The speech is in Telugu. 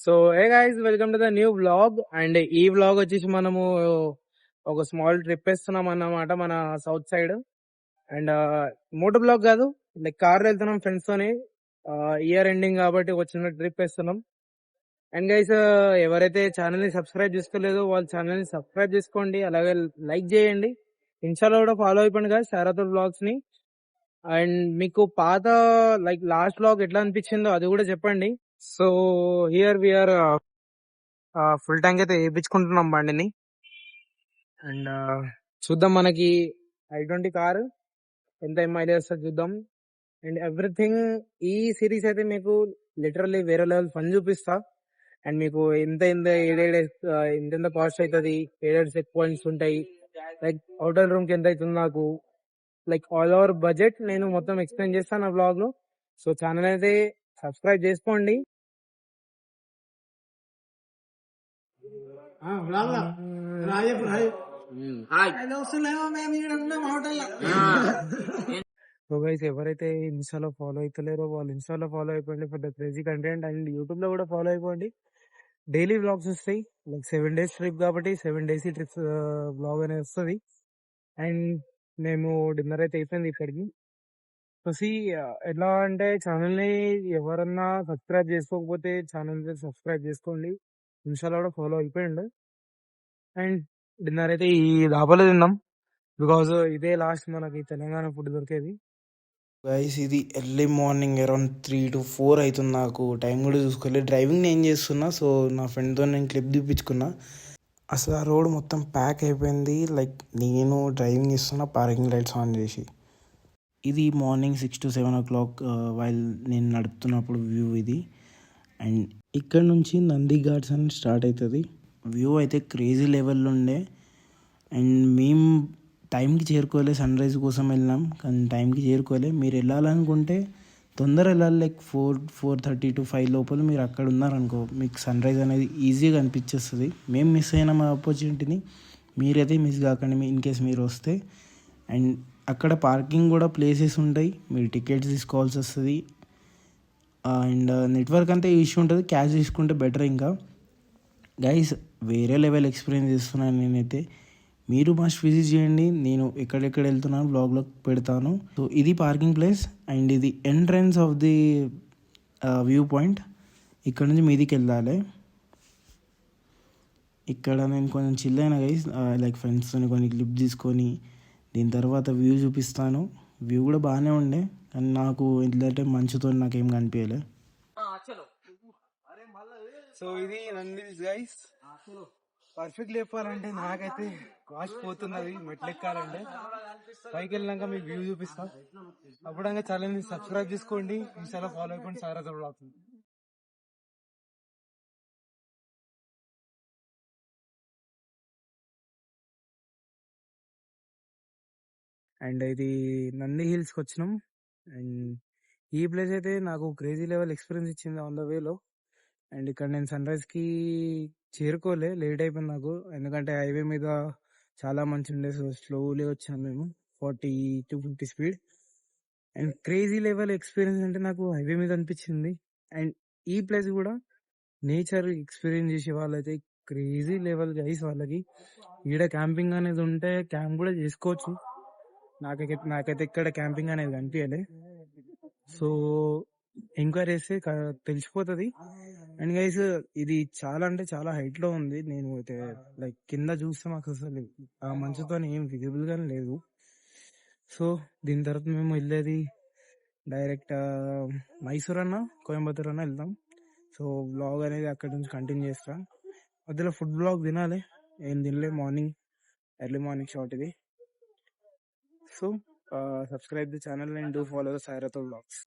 So hey guys, welcome to the new vlog. And ఈ వ్లాగ్ వచ్చేసి మనము ఒక స్మాల్ ట్రిప్ వేస్తున్నాం అన్నమాట మన south side. And moto vlog కాదు, లైక్ కార్ వెళ్తున్నాం ఫ్రెండ్స్ తోని. ఇయర్ ఎండింగ్ కాబట్టి ఒక చిన్న ట్రిప్ వేస్తున్నాం. అండ్ గైస్, ఎవరైతే ఛానల్ ని సబ్స్క్రైబ్ చేసుకోలేదో వాళ్ళ ఛానల్ ని సబ్స్క్రైబ్ చేసుకోండి, అలాగే లైక్ చేయండి. ఇన్స్టాలో కూడా ఫాలో అయిపోండి గైస్ శారదా బ్లాగ్స్ ని. అండ్ మీకు పాత లైక్ లాస్ట్ బ్లాగ్ ఎట్లా అనిపించిందో అది కూడా చెప్పండి. So here we're full tank అయితే వేయించుకుంటున్నాం బండిని. అండ్ చూద్దాం మనకి i20 కారు ఎంత మైలేజ్ వస్తుంది చూద్దాం. అండ్ ఎవ్రీథింగ్ ఈ సిరీస్ అయితే మీకు లిటరల్లీ వేరే లెవెల్ ఫన్ చూపిస్తా. అండ్ మీకు ఎంత ఎంత ఎంత కాస్ట్ అవుతుంది, ఏడేడు చెక్ పాయింట్స్ ఉంటాయి, లైక్ హోటల్ రూమ్ కి ఎంత అవుతుంది నాకు, లైక్ ఆల్ ఓవర్ బడ్జెట్ నేను మొత్తం ఎక్స్ప్లెయిన్ చేస్తాను నా బ్లాగ్ లో. సో ఛానల్ అయితే సబ్స్క్రైబ్ చేసుకోండి. సో గైస్, ఎవరైతే ఇన్స్టాలో ఫాలో అవుతలేరో వాళ్ళు ఇన్స్టాలో ఫాలో అయిపోండి for the crazy content. And YouTube లో కూడా ఫాలో అయిపోండి, డైలీ వ్లాగ్స్ వస్తాయి. లైక్ 7 days ట్రిప్ కాబట్టి 7 days ట్రిప్స్ వ్లాగ్ అనేది వస్తుంది. అండ్ మేము డిన్నర్ అయితే అయిపోయింది ఇక్కడికి. సో ఎట్లా అంటే ఛానల్ ని ఎవరన్నా సబ్స్క్రైబ్ చేసుకోకపోతే ఛానల్ సబ్స్క్రైబ్ చేసుకోండి, ఇన్స్టాలో కూడా ఫాలో అయిపోయిండు. అండ్ డిన్నర్ అయితే ఈ డాబాలో తిందాం, బికాజ్ ఇదే లాస్ట్ మనకి తెలంగాణ ఫుడ్ దొరికేది. గైస్ ఇది ఎర్లీ మార్నింగ్ అరౌండ్ 3 to 4 అవుతుంది. నాకు టైం కూడా చూసుకోలేదు, డ్రైవింగ్ నేను చేస్తున్నా. సో నా ఫ్రెండ్తో నేను క్లిప్ తీపించుకున్నా. అసలు ఆ రోడ్ మొత్తం ప్యాక్ అయిపోయింది. లైక్ నేను డ్రైవింగ్ చేస్తున్నా పార్కింగ్ లైట్స్ ఆన్ చేసి. ఇది మార్నింగ్ 6 to 7 o'clock వైల్ నేను నడుపుతున్నప్పుడు వ్యూ ఇది. అండ్ ఇక్కడ నుంచి నంది ఘాట్స్ అని స్టార్ట్ అవుతుంది. వ్యూ అయితే క్రేజీ లెవెల్లో ఉండే. అండ్ మేము టైంకి చేరుకోలే, సన్ రైజ్ కోసం వెళ్ళినాం కానీ టైంకి చేరుకోలే. మీరు వెళ్ళాలనుకుంటే తొందర వెళ్ళాలి, లైక్ 4:30 to 5 లోపల మీరు అక్కడ ఉన్నారనుకో మీకు సన్ రైజ్ అనేది ఈజీగా అనిపించేస్తుంది. మేము మిస్ అయిన మా ఆపర్చునిటీని మీరైతే మిస్ కాకండి ఇన్ కేస్ మీరు వస్తే. అండ్ అక్కడ పార్కింగ్ కూడా ప్లేసెస్ ఉంటాయి, మీరు టికెట్స్ తీసుకోవాల్సి వస్తుంది. అండ్ నెట్వర్క్ అంతా ఇష్యూ ఉంటుంది, క్యాష్ తీసుకుంటే బెటర్. ఇంకా గైస్ వేరే లెవెల్ ఎక్స్పీరియన్స్ చేస్తున్నాను నేనైతే, మీరు మస్ట్ విజిట్ చేయండి. నేను ఎక్కడెక్కడ వెళ్తున్నాను బ్లాగ్లో పెడతాను. సో ఇది పార్కింగ్ ప్లేస్ అండ్ ఇది entrance of the view point. ఇక్కడ నుంచి మీదికి వెళ్ళాలి. ఇక్కడ నేను కొంచెం చిల్ అయినా గైస్, లైక్ ఫ్రెండ్స్తో కొన్ని క్లిప్ తీసుకొని దీని తర్వాత వ్యూ చూపిస్తాను. వ్యూ కూడా బాగానే ఉండే కానీ నాకు ఏంటంటే మంచుతో నాకేం కనిపించలే. సో ఇది నందిస్ గైస్. పర్ఫెక్ట్ చెప్పాలంటే నాకైతే కాస్ట్ పోతున్నది మెట్లు ఎక్కాలంటే. పైకి వెళ్ళినాక మీకు వ్యూ చూపిస్తాం. అప్పుడంగా ఛానల్ ని సబ్స్క్రైబ్ చేసుకోండి, ఇన్స్టాలో ఫాలో అయిపోండి సారథ బ్లాగ్స్. అండ్ ఇది నంది హిల్స్కి వచ్చినాం. అండ్ ఈ ప్లేస్ అయితే నాకు క్రేజీ లెవెల్ ఎక్స్పీరియన్స్ ఇచ్చింది ఆన్ ద వేలో. అండ్ ఇక్కడ నేను సన్ రైజ్కి చేరుకోలే, లేట్ అయిపోయింది నాకు, ఎందుకంటే హైవే మీద చాలా మంచి ఉండే. సో స్లోలీ వచ్చాము మేము, 40 to 50 speed. And crazy level experience అంటే నాకు హైవే మీద అనిపించింది. అండ్ ఈ ప్లేస్ కూడా నేచర్ ఎక్స్పీరియన్స్ చేసే వాళ్ళైతే క్రేజీ లెవెల్ గైస్. వాళ్ళకి ఈడ క్యాంపింగ్ అనేది ఉంటే క్యాంప్ కూడా చేసుకోవచ్చు. నాకైతే ఇక్కడ క్యాంపింగ్ అనేది కనిపించలే. సో ఎంక్వైరీ చేస్తే తెలిసిపోతుంది. అండ్ గైస్ ఇది చాలా అంటే చాలా హైట్ లో ఉంది. నేను అయితే లైక్ కింద చూస్తే మాకు అసలు ఆ మంచుతో ఏం విజిబుల్ గానే లేదు. సో దీని తర్వాత మేము వెళ్ళేది డైరెక్ట్ మైసూర్ అన్న కోయంబత్తూర్ అన్న వెళ్దాం. సో బ్లాగ్ అనేది అక్కడ నుంచి కంటిన్యూ చేస్తాం. మధ్యలో ఫుడ్ బ్లాగ్ తినాలి, ఏం తినలే, ఎర్లీ మార్నింగ్ షాట్ ఇది. So subscribe the channel and do follow the Sairath Vlogs.